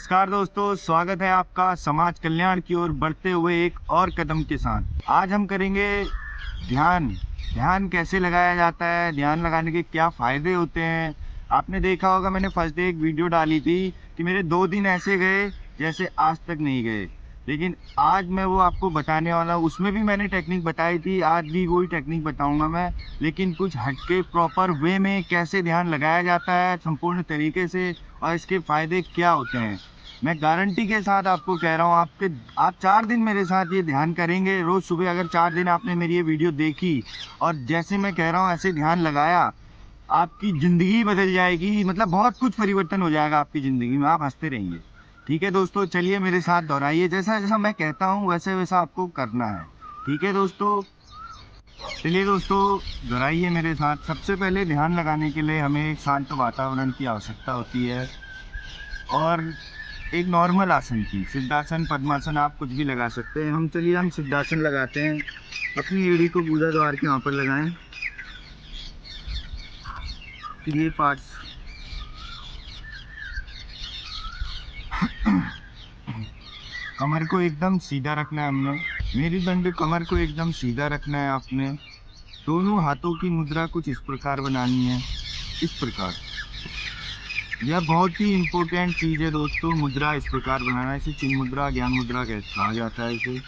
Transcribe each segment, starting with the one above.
नमस्कार दोस्तों, स्वागत है आपका समाज कल्याण की ओर बढ़ते हुए एक और कदम के साथ। आज हम करेंगे ध्यान। ध्यान कैसे लगाया जाता है, ध्यान लगाने के क्या फायदे होते हैं। आपने देखा होगा, मैंने फर्स्ट डे एक वीडियो डाली थी कि मेरे 2 दिन ऐसे गए जैसे आज तक नहीं गए। लेकिन आज मैं वो आपको बताने वाला हूँ। उसमें भी मैंने टेक्निक बताई थी, आज भी वही टेक्निक बताऊंगा मैं, लेकिन कुछ हटके प्रॉपर वे में कैसे ध्यान लगाया जाता है संपूर्ण तरीके से और इसके फायदे क्या होते हैं। मैं गारंटी के साथ आपको कह रहा हूँ, आप 4 दिन मेरे साथ ये ध्यान करेंगे रोज सुबह। अगर 4 दिन आपने मेरी ये वीडियो देखी और जैसे मैं कह रहा हूँ ऐसे ध्यान लगाया, आपकी जिंदगी बदल जाएगी। मतलब बहुत कुछ परिवर्तन हो जाएगा आपकी जिंदगी में, आप हंसते रहेंगे। ठीक है दोस्तों, चलिए मेरे साथ दोहराइए, जैसा जैसा मैं कहता हूँ वैसे वैसा आपको करना है। ठीक है दोस्तों, चलिए दोस्तों दोहराइए मेरे साथ। सबसे पहले ध्यान लगाने के लिए हमें एक शांत वातावरण की आवश्यकता होती है और एक नॉर्मल आसन की। सिद्धासन, पद्मासन, आप कुछ भी लगा सकते हैं। हम सिद्धासन लगाते हैं। अपनी एड़ी को गुदा द्वार के वहाँ पर लगाएं। फिर ये पार्ट्स कमर को एकदम सीधा रखना है हमने। मेरुदंड कमर को एकदम सीधा रखना है आपने। दोनों हाथों की मुद्रा कुछ इस प्रकार बनानी है, इस प्रकार। यह बहुत ही इम्पोर्टेंट चीज़ है दोस्तों, मुद्रा इस प्रकार बनाना। इसे चिन्ह मुद्रा, ज्ञान मुद्रा कहा जाता है इसे।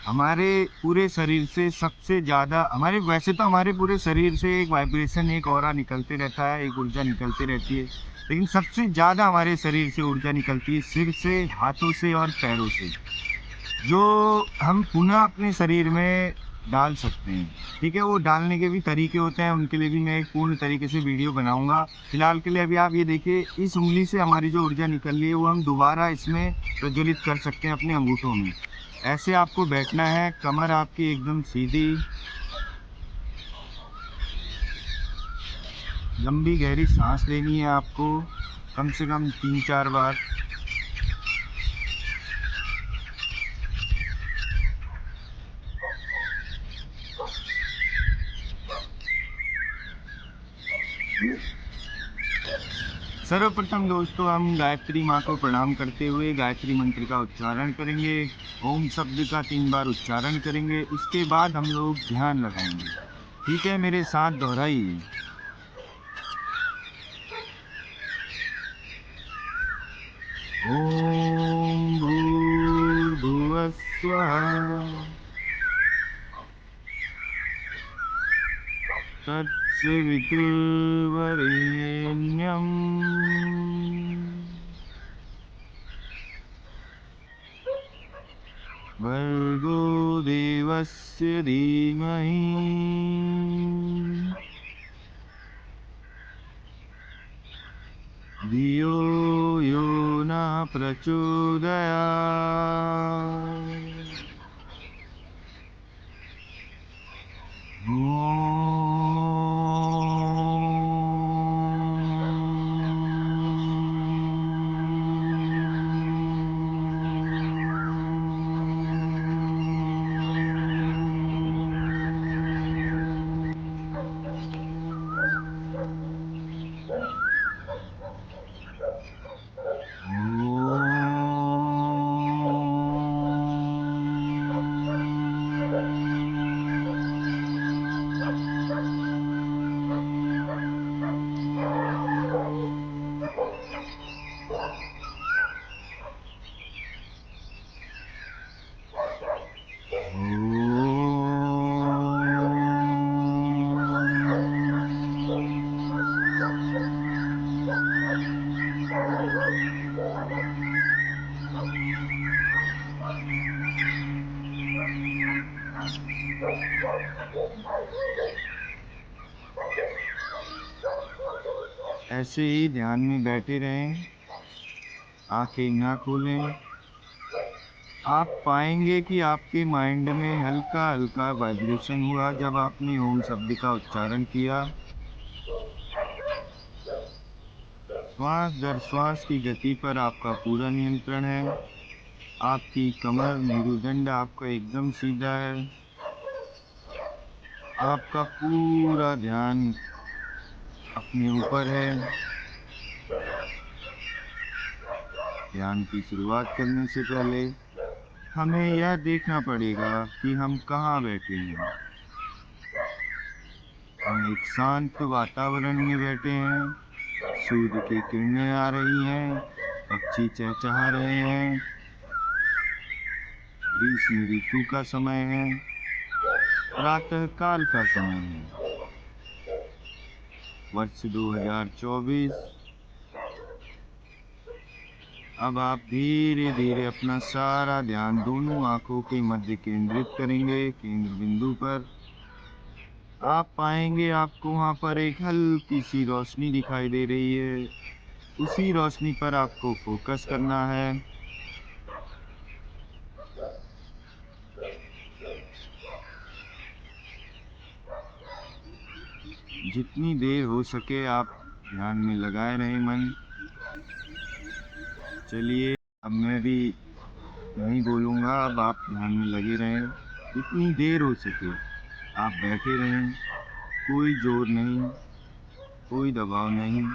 हमारे पूरे शरीर से सबसे ज़्यादा वैसे तो हमारे पूरे शरीर से एक वाइब्रेशन, एक ऑरा निकलते रहता है, एक ऊर्जा निकलती रहती है। लेकिन सबसे ज़्यादा हमारे शरीर से ऊर्जा निकलती है सिर से, हाथों से और पैरों से, जो हम पुनः अपने शरीर में डाल सकते हैं। ठीक है, वो डालने के भी तरीके होते हैं, उनके लिए भी मैं एक पूर्ण तरीके से वीडियो बनाऊंगा। फिलहाल के लिए अभी आप ये देखिए, इस उंगली से हमारी जो ऊर्जा निकल रही है वो हम दोबारा इसमें प्रज्वलित कर सकते हैं अपने अंगूठों में। ऐसे आपको बैठना है, कमर आपकी एकदम सीधी, लंबी गहरी सांस लेनी है आपको, कम से कम 3-4 बार। सर्वप्रथम दोस्तों हम गायत्री माँ को प्रणाम करते हुए गायत्री मंत्र का उच्चारण करेंगे। ओम शब्द का 3 बार उच्चारण करेंगे। उसके बाद हम लोग ध्यान लगाएंगे। ठीक है, मेरे साथ दोहराइए। ओम भूर्भुवः स्वः तत्सवितुर्वरेण्यम् भर्गो देवस्य धीमहि धियो यो न प्रचोदयात्। ऐसे ही ध्यान में बैठे रहें, आंखें ना खोलें। आप पाएंगे कि आपके माइंड में हल्का हल्का वाइब्रेशन हुआ जब आपने ओम शब्द का उच्चारण किया। श्वास दर श्वास की गति पर आपका पूरा नियंत्रण है। आपकी कमर, मेरुदंड आपका एकदम सीधा है। आपका पूरा ध्यान अपने ऊपर है। ध्यान की शुरुआत करने से पहले हमें यह देखना पड़ेगा कि हम कहाँ बैठे हैं। हम एक शांत वातावरण में बैठे हैं, सूर्य की किरणें आ रही हैं, पक्षी चहचहा रहे हैं, ग्रीष्म ऋतु का समय है, प्रातः काल का समय है। वर्ष 2024। अब आप धीरे धीरे अपना सारा ध्यान दोनों आंखों के मध्य केंद्रित करेंगे, केंद्र बिंदु पर। आप पाएंगे आपको वहां पर एक हल्की सी रोशनी दिखाई दे रही है। उसी रोशनी पर आपको फोकस करना है। जितनी देर हो सके आप ध्यान में लगाए रहें मन। चलिए, अब मैं भी नहीं बोलूँगा, अब आप ध्यान में लगे रहें। जितनी देर हो सके आप बैठे रहें। कोई जोर नहीं, कोई दबाव नहीं।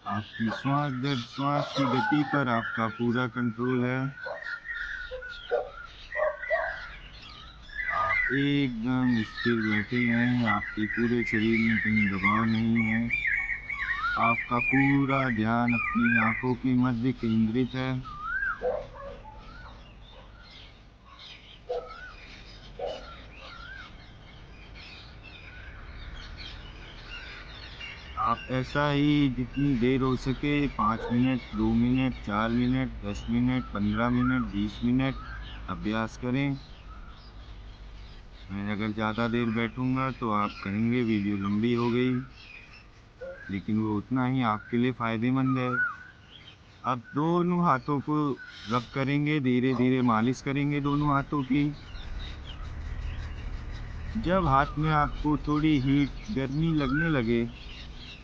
आपकी श्वास दर श्वास की गति पर आपका पूरा कंट्रोल है। एकदम स्थिर बैठे हैं, आपके पूरे शरीर में कहीं दबाव नहीं है। आपका पूरा ध्यान अपनी आंखों के मध्य केंद्रित है। आप ऐसा ही जितनी देर हो सके 5 minute, 2 minute, 4 minute, 10 minute, 15 minute, 20 minute अभ्यास करें। मैं अगर ज़्यादा देर बैठूंगा तो आप कहेंगे वीडियो लंबी हो गई, लेकिन वो उतना ही आपके लिए फ़ायदेमंद है। अब दोनों हाथों को रब करेंगे, धीरे धीरे मालिश करेंगे दोनों हाथों की। जब हाथ में आपको थोड़ी हीट गर्मी लगने लगे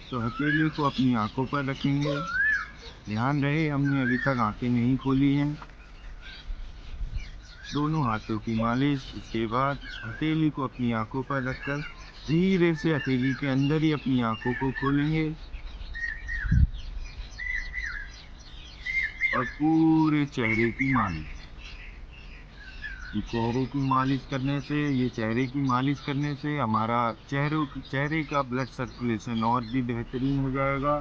तो हथेली को अपनी आंखों पर रखेंगे। ध्यान रहे हमने अभी तक आंखें नहीं खोली हैं। दोनों हाथों की मालिश। इसके बाद हथेली को अपनी आंखों पर रखकर धीरे से हथेली के अंदर ही अपनी आंखों को खोलेंगे और पूरे चेहरे की मालिश। चेहरे की मालिश करने से हमारा चेहरे का ब्लड सर्कुलेशन और भी बेहतरीन हो जाएगा।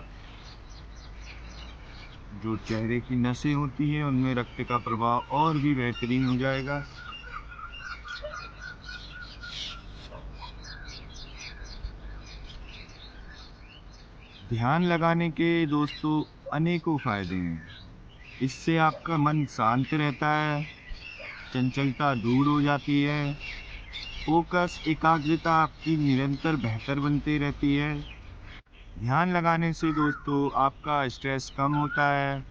जो चेहरे की नसें होती हैं उनमें रक्त का प्रवाह और भी बेहतरीन हो जाएगा। ध्यान लगाने के दोस्तों अनेकों फायदे हैं। इससे आपका मन शांत रहता है, चंचलता दूर हो जाती है, फोकस एकाग्रता आपकी निरंतर बेहतर बनती रहती है। ध्यान लगाने से दोस्तों आपका स्ट्रेस कम होता है।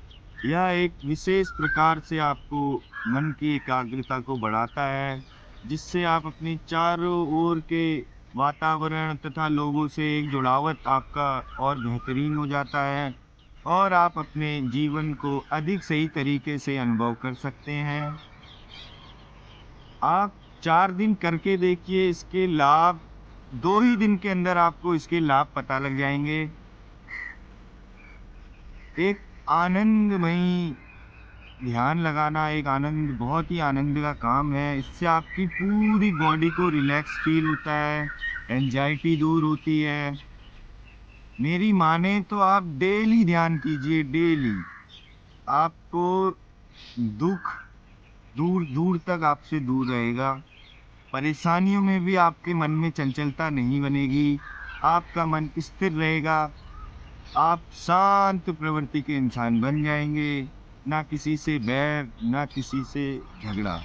यह एक विशेष प्रकार से आपको मन की एकाग्रता को बढ़ाता है, जिससे आप अपने चारों ओर के वातावरण तथा लोगों से एक जुड़ावत आपका और बेहतरीन हो जाता है और आप अपने जीवन को अधिक सही तरीके से अनुभव कर सकते हैं। आप 4 दिन करके देखिए, इसके लाभ 2 ही दिन के अंदर आपको इसके लाभ पता लग जाएंगे। एक आनंदमयी ध्यान लगाना एक आनंद बहुत ही आनंद का काम है। इससे आपकी पूरी बॉडी को रिलैक्स फील होता है, एंजाइटी दूर होती है। मेरी माने तो आप डेली ध्यान कीजिए, डेली। आपको दुख दूर दूर तक आपसे दूर रहेगा। परेशानियों में भी आपके मन में चंचलता नहीं बनेगी, आपका मन स्थिर रहेगा। आप शांत प्रवृत्ति के इंसान बन जाएंगे, ना किसी से बैर, ना किसी से झगड़ा।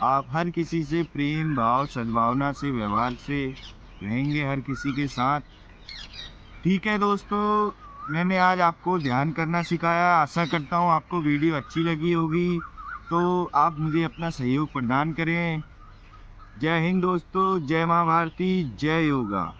आप हर किसी से प्रेम भाव सद्भावना से व्यवहार से रहेंगे, हर किसी के साथ। ठीक है दोस्तों, मैंने आज आपको ध्यान करना सिखाया। आशा करता हूँ आपको वीडियो अच्छी लगी होगी, तो आप मुझे अपना सहयोग प्रदान करें। जय हिंद दोस्तों, जय माँ भारती, जय योगा।